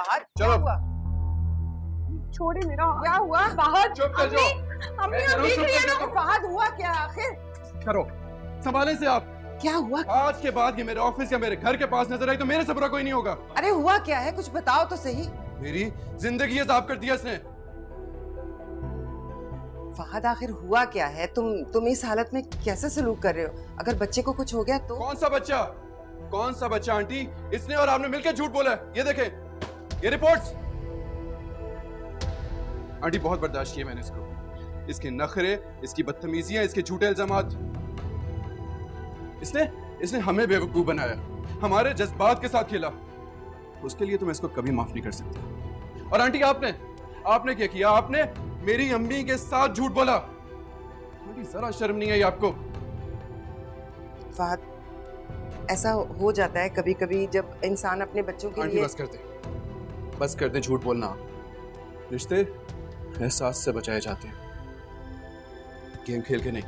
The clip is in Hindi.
फहद चलो। क्या हुआ? छोड़े मेरा हाथ। क्या हुआ? फहद, चुप कर जाओ। अम्मी मैं आप देख चुप रही है कर ना? जाओ। फहद हुआ क्या आखिर? करो, संभाले से आप। क्या हुआ? आज के बाद ये मेरे ऑफिस या मेरे घर के पास नजर आई तो मेरे से बुरा कोई नहीं होगा। अरे हुआ क्या है, कुछ बताओ तो सही। मेरी जिंदगी अजाब कर दिया इसने। फहद आखिर हुआ क्या है? तुम इस हालत में कैसे सलूक कर रहे हो? अगर बच्चे को कुछ हो गया तो? कौन सा बच्चा? कौन सा बच्चा आंटी? इसने और आपने मिलकर झूठ बोला है। ये देखें, ये रिपोर्ट्स। आंटी बहुत बर्दाश्त किया मैंने इसको, इसके नखरे, इसकी बदतमीजियां, इसके झूठे इल्जामात। इसने हमें बेवकूफ बनाया, हमारे जज्बात के साथ खेला। उसके लिए तो मैं इसको कभी माफ नहीं कर सकता। और आंटी आपने क्या किया? आपने मेरी अम्मी के साथ झूठ बोला। आंटी जरा शर्म नहीं आई आपको? फहद, ऐसा हो जाता है कभी कभी जब इंसान अपने बच्चों के आंटी लिए। बस कर दे झूठ बोलना। रिश्ते एहसास से बचाए जाते हैं, गेम खेल के नहीं।